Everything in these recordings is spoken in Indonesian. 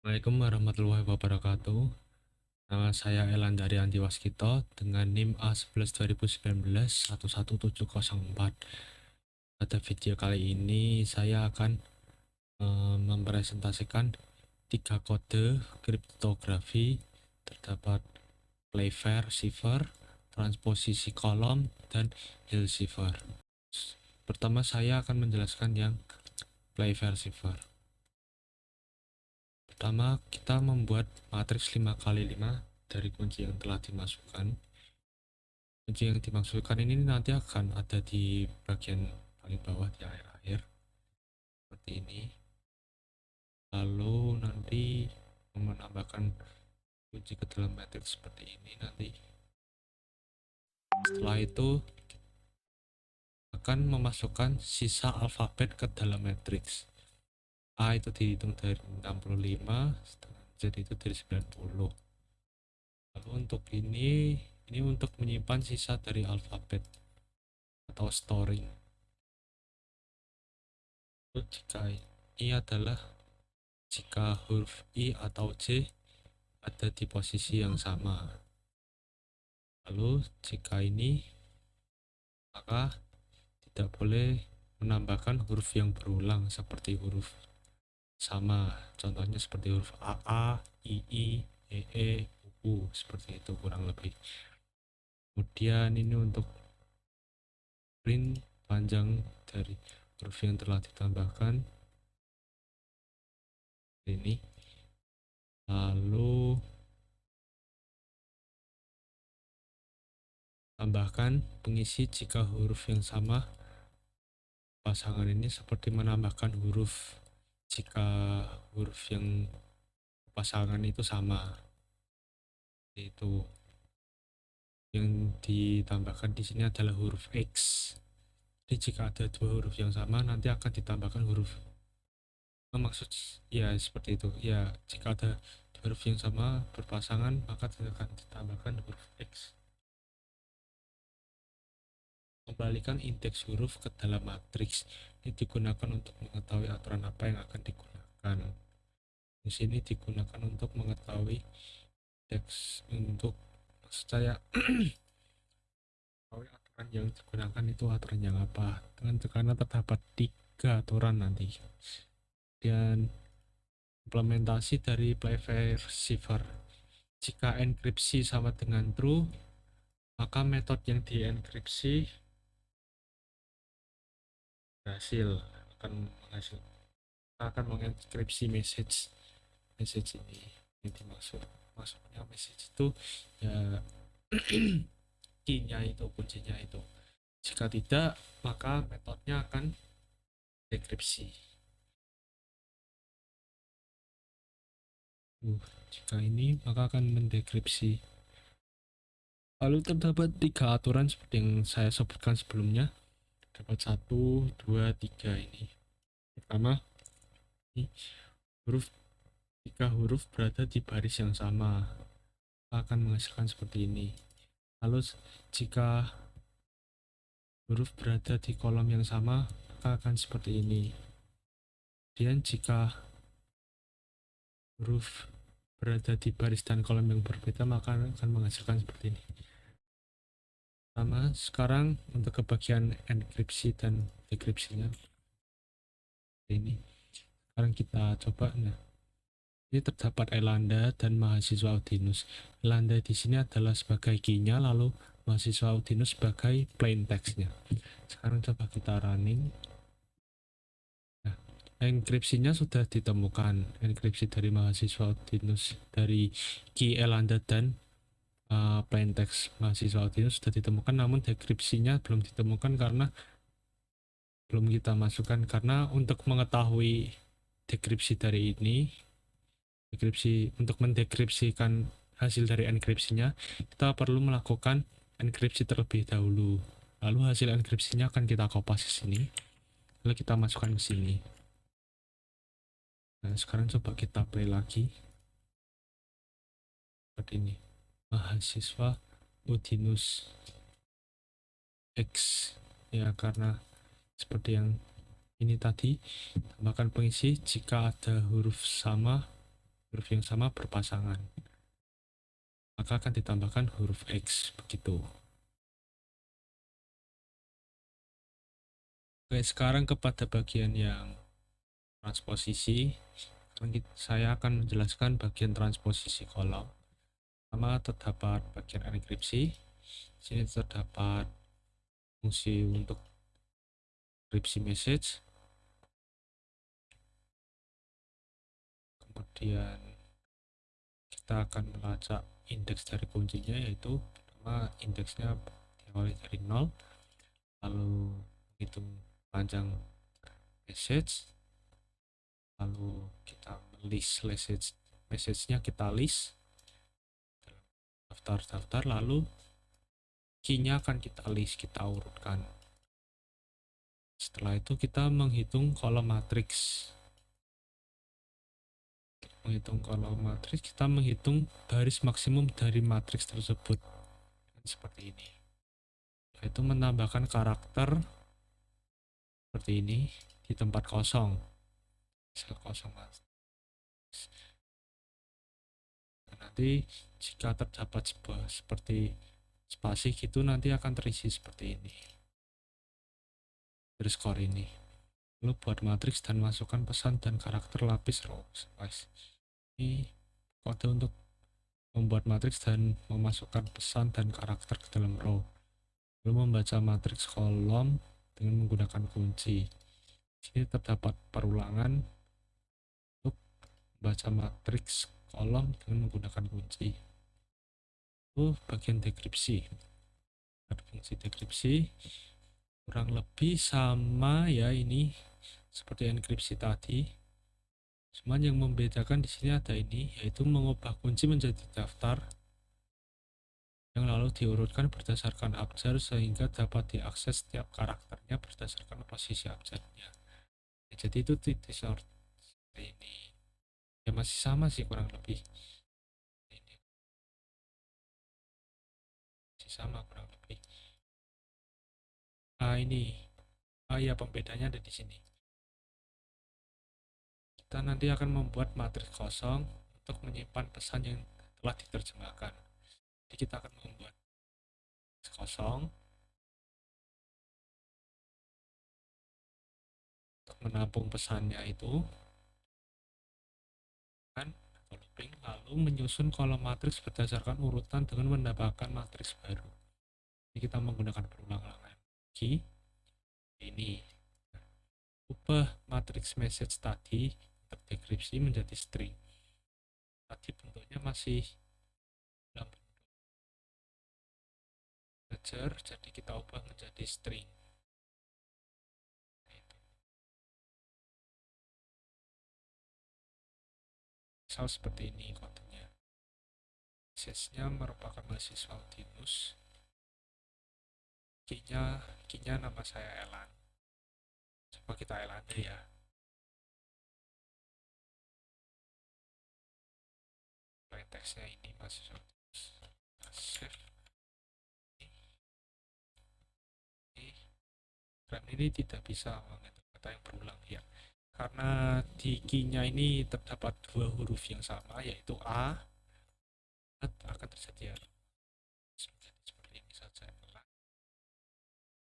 Assalamualaikum warahmatullahi wabarakatuh. Nama saya Elan dari Antiwaskito dengan NIM A11 2019 11704. Pada video kali ini saya akan mempresentasikan 3 kode kriptografi. Terdapat Playfair cipher, transposisi kolom, dan Hill cipher. Pertama saya akan menjelaskan yang Playfair cipher. Pertama, kita membuat matriks 5x5 dari kunci yang telah dimasukkan. Kunci yang dimaksudkan ini nanti akan ada di bagian paling bawah di akhir-akhir, seperti ini. Lalu nanti menambahkan kunci ke dalam matriks seperti ini nanti. Setelah itu akan memasukkan sisa alfabet ke dalam matriks. A itu dihitung dari 65, Z itu dari 90. Lalu untuk ini untuk menyimpan sisa dari alfabet atau storing. Lalu jika huruf I atau J ada di posisi yang sama. Lalu jika ini, maka tidak boleh menambahkan huruf yang berulang seperti huruf sama. Contohnya seperti huruf AA, II, EE, UU, seperti itu kurang lebih. Kemudian ini untuk print panjang dari huruf yang telah ditambahkan ini. Lalu tambahkan pengisi jika huruf yang sama. Pasangan ini seperti menambahkan huruf jika huruf yang pasangan itu sama, yaitu yang ditambahkan di sini adalah huruf X. Jadi jika ada dua huruf yang sama nanti akan ditambahkan huruf maksud ya seperti itu ya, jika ada dua huruf yang sama berpasangan maka akan ditambahkan huruf X. Kembalikan indeks huruf ke dalam matriks. Ini digunakan untuk mengetahui aturan apa yang akan digunakan. Di sini digunakan untuk mengetahui indeks untuk saya aturan yang digunakan itu aturan yang apa. Karena terdapat 3 aturan nanti. Dan implementasi dari Playfair cipher. Jika enkripsi sama dengan true, maka metode yang dienkripsi berhasil, akan mengenkripsi message ini yang maksudnya message itu ya key-nya itu, kuncinya itu. Jika tidak, maka metodenya akan dekripsi. Jika ini maka akan mendekripsi. Lalu terdapat 3 aturan seperti yang saya sebutkan sebelumnya. Dapat 1, 2, 3 ini. Pertama, ini jika huruf berada di baris yang sama akan menghasilkan seperti ini. Lalu jika huruf berada di kolom yang sama maka akan seperti ini. Kemudian jika huruf berada di baris dan kolom yang berbeda maka akan menghasilkan seperti ini. Sama sekarang untuk ke bagian enkripsi dan dekripsinya ini. Sekarang kita coba. Nah, ini terdapat Elanda dan mahasiswa Audinus. Elanda di sini adalah sebagai key-nya, lalu mahasiswa Audinus sebagai plain text-nya. Sekarang coba kita running. Nah, enkripsinya sudah ditemukan. Enkripsi dari mahasiswa Audinus dari key Elanda dan plain text mahasiswa Audinus sudah ditemukan, namun dekripsinya belum ditemukan karena belum kita masukkan. Karena untuk mengetahui dekripsi dari ini, untuk mendekripsikan hasil dari enkripsinya, kita perlu melakukan enkripsi terlebih dahulu. Lalu hasil enkripsinya akan kita kopas ke sini, lalu kita masukkan ke sini. Nah, sekarang coba kita play lagi. Seperti ini. Mahasiswa Udinus X. Ya, karena seperti yang ini tadi, tambahkan pengisi jika ada huruf sama huruf yang sama berpasangan, maka akan ditambahkan huruf X, begitu. Oke, sekarang kepada bagian yang transposisi. Saya akan menjelaskan bagian transposisi kolom. Pertama, terdapat bagian enkripsi. Sini terdapat fungsi untuk enkripsi message. Kemudian kita akan melacak indeks dari kuncinya, yaitu pertama indeksnya diawali dari 0, lalu menghitung panjang message, lalu kita list message-nya kita list daftar-daftar, lalu key-nya akan kita list, kita urutkan. Setelah itu kita menghitung kolom matriks. Kita menghitung baris maksimum dari matriks tersebut, seperti ini, yaitu menambahkan karakter seperti ini di tempat kosong, sel kosong. Nanti jika terdapat seperti spasi gitu, nanti akan terisi seperti ini underscore ini. Lalu buat matriks dan masukkan pesan dan karakter lapis row space. Ini kode untuk membuat matriks dan memasukkan pesan dan karakter ke dalam row. Lalu membaca matriks kolom dengan menggunakan kunci. Di sini terdapat perulangan untuk membaca matriks kolom dengan menggunakan kunci. Lalu bagian dekripsi. Ada fungsi dekripsi kurang lebih sama ya, ini seperti enkripsi tadi. Cuman yang membedakan di sini ada ini, yaitu mengubah kunci menjadi daftar yang lalu diurutkan berdasarkan abjad sehingga dapat diakses setiap karakternya berdasarkan posisi abjadnya. Ya, jadi itu titik sort seperti ini. Ya masih sama sih kurang lebih. Ini masih sama kurang lebih. Nah ini, ya pembedanya ada di sini. Kita nanti akan membuat matriks kosong untuk menyimpan pesan yang telah diterjemahkan. Jadi kita akan membuat matriks kosong untuk menampung pesannya itu, kan, atau looping, lalu menyusun kolom matriks berdasarkan urutan dengan menambahkan matriks baru. Jadi kita menggunakan perulangan lagi ini. Ubah matriks message tadi untuk dekripsi menjadi string. Tadi bentuknya masih dalam bentuk integer, jadi kita ubah menjadi string. Misal seperti ini kodenya. Message-nya merupakan mahasiswa Udinus. Key-nya nama saya Elan. Coba kita Elan ya. Plain text-nya ini mahasiswa Udinus. Save. Dan ini tidak bisa menghitung kata yang berulang ya, karena di key-nya ini terdapat dua huruf yang sama, yaitu A, akan terjadi seperti ini saja.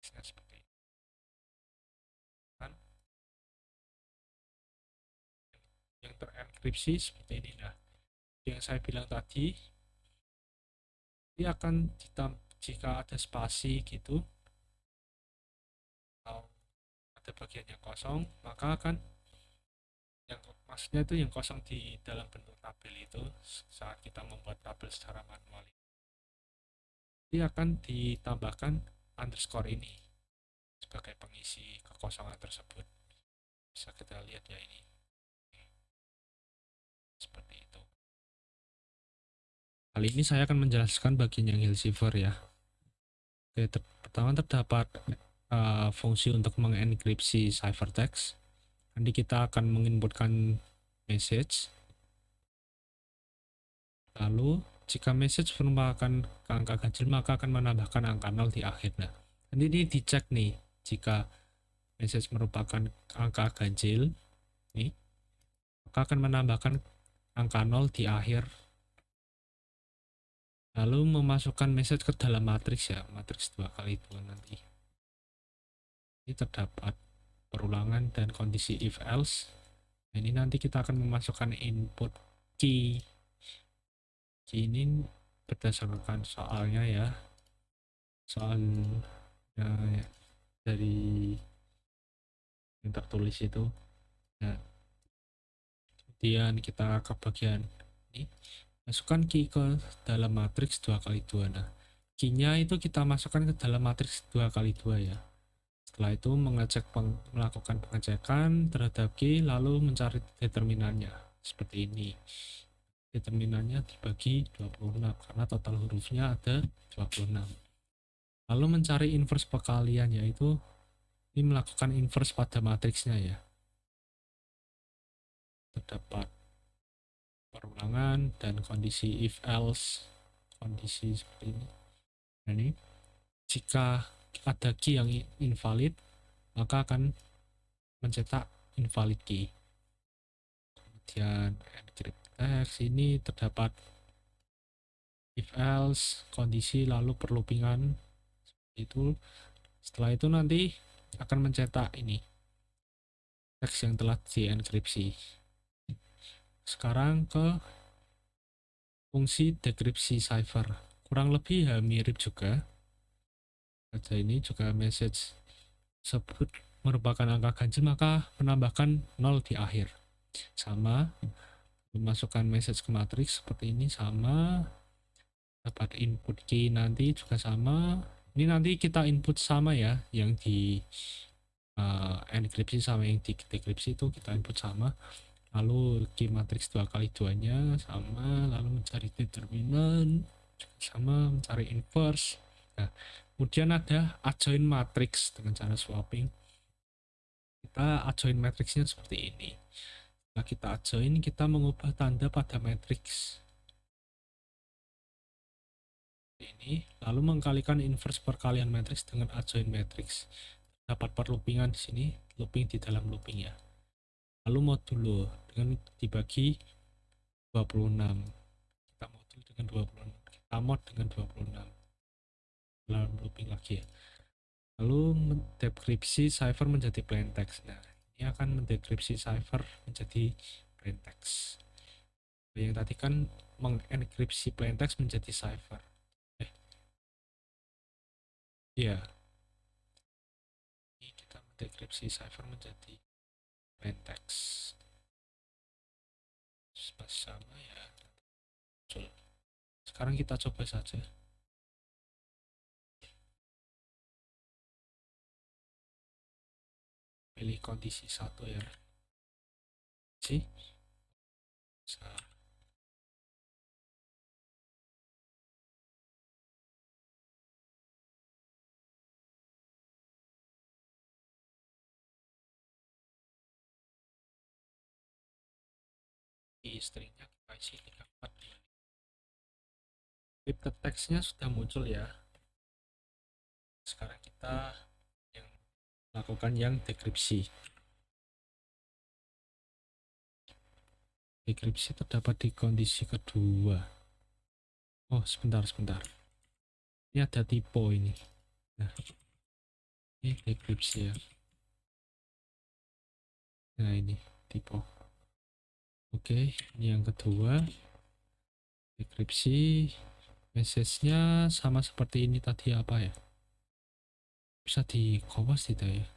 Seperti ini. Kan? Yang terenkripsi seperti ini. Nah, yang saya bilang tadi, ini akan jika ada spasi gitu, atau ada bagian yang kosong, maka akan yang maksudnya itu yang kosong di dalam bentuk tabel itu, saat kita membuat tabel secara manual, ini akan ditambahkan underscore ini sebagai pengisi kekosongan tersebut. Bisa kita lihat ya, ini seperti itu. Kali ini saya akan menjelaskan bagian yang Hilsifer ya. Oke, pertama terdapat fungsi untuk mengenkripsi ciphertext. Nanti kita akan menginputkan message. Lalu jika message merupakan angka ganjil, maka akan menambahkan angka 0 di akhir. Nah, nanti ini dicek nih, jika message merupakan angka ganjil nih, maka akan menambahkan angka 0 di akhir, lalu memasukkan message ke dalam matriks ya, matriks 2x2 nanti. Ini terdapat perulangan dan kondisi if else. Nah, ini nanti kita akan memasukkan input key. Key ini berdasarkan soalnya ya, soal ya, dari yang tertulis itu. Nah, kemudian kita ke bagian ini, masukkan key ke dalam matriks 2x2. Nah, key-nya itu kita masukkan ke dalam matriks 2x2 ya. Setelah itu melakukan pengecekan terhadap key, lalu mencari determinannya seperti ini. Determinannya dibagi 26 karena total hurufnya ada 26. Lalu mencari inverse perkalian, yaitu ini melakukan inverse pada matriksnya ya. Terdapat perulangan dan kondisi if else, kondisi seperti ini. Nah, ini jika ada key yang invalid, maka akan mencetak invalid key. Kemudian encrypt text ini terdapat if else, kondisi, lalu perloopingan itu. Setelah itu nanti akan mencetak ini teks yang telah dienkripsi. Sekarang ke fungsi dekripsi cipher, kurang lebih ya mirip juga. Ada ini juga message sebut merupakan angka ganjil, maka menambahkan 0 di akhir. Sama, memasukkan message ke matriks seperti ini sama, dapat input key nanti juga sama. Ini nanti kita input sama ya, yang di enkripsi sama yang di dekripsi itu kita input sama. Lalu key matriks 2x2 nya sama, lalu mencari determinan sama, mencari inverse. Nah, kemudian ada adjoin matrix dengan cara swapping. Kita adjoin matriksnya seperti ini. Setelah kita adjoin, kita mengubah tanda pada matriks ini, lalu mengkalikan inverse perkalian matriks dengan adjoin matriks. Dapat perloopingan di sini, looping di dalam looping ya. Lalu modulo dengan dibagi 26. Kita modul dengan 26. Kita mod dengan 26. Lalu looping lagi ya. Lalu mendekripsi cipher menjadi plain text. Nah, ini akan mendekripsi cipher menjadi plain text. Yang tadi kan mengenkripsi plain text menjadi cipher. Iya. Ini kita mendekripsi cipher menjadi plain text. Sama ya. Sekarang kita coba saja. Pilih kondisi 1 ya. Sih. Di stringnya kita isi 34. Scripted text-nya sudah muncul ya. Sekarang kita yang lakukan yang dekripsi. Dekripsi terdapat di kondisi kedua. Oh, sebentar. Ini ada typo ini. Nah, ini dekripsi ya. Nah, ini typo. Oke, ini yang kedua. Dekripsi. Message-nya sama seperti ini tadi apa ya? Bisa di kopas tidak ya?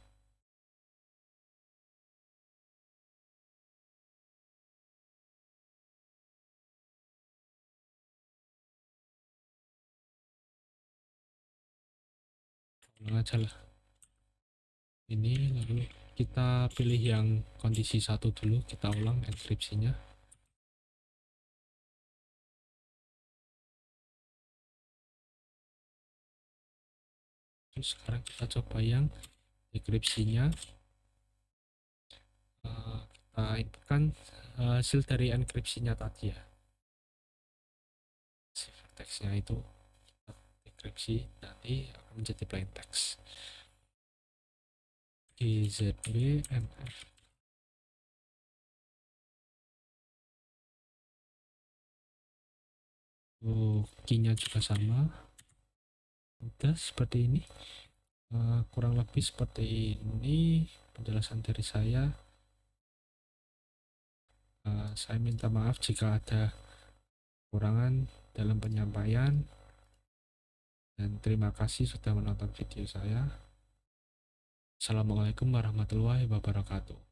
Ulang aja lah. Ini lalu kita pilih yang kondisi 1 dulu, kita ulang enkripsinya. Terus sekarang kita coba yang dekripsinya. Kita inputkan hasil dari enkripsinya tadi ya. Teksnya itu dekripsi nanti akan menjadi plain text. GZB MF key-nya juga sama. Udah seperti ini. Kurang lebih seperti ini penjelasan dari saya. Saya minta maaf jika ada kekurangan dalam penyampaian, dan terima kasih sudah menonton video saya. Assalamualaikum warahmatullahi wabarakatuh.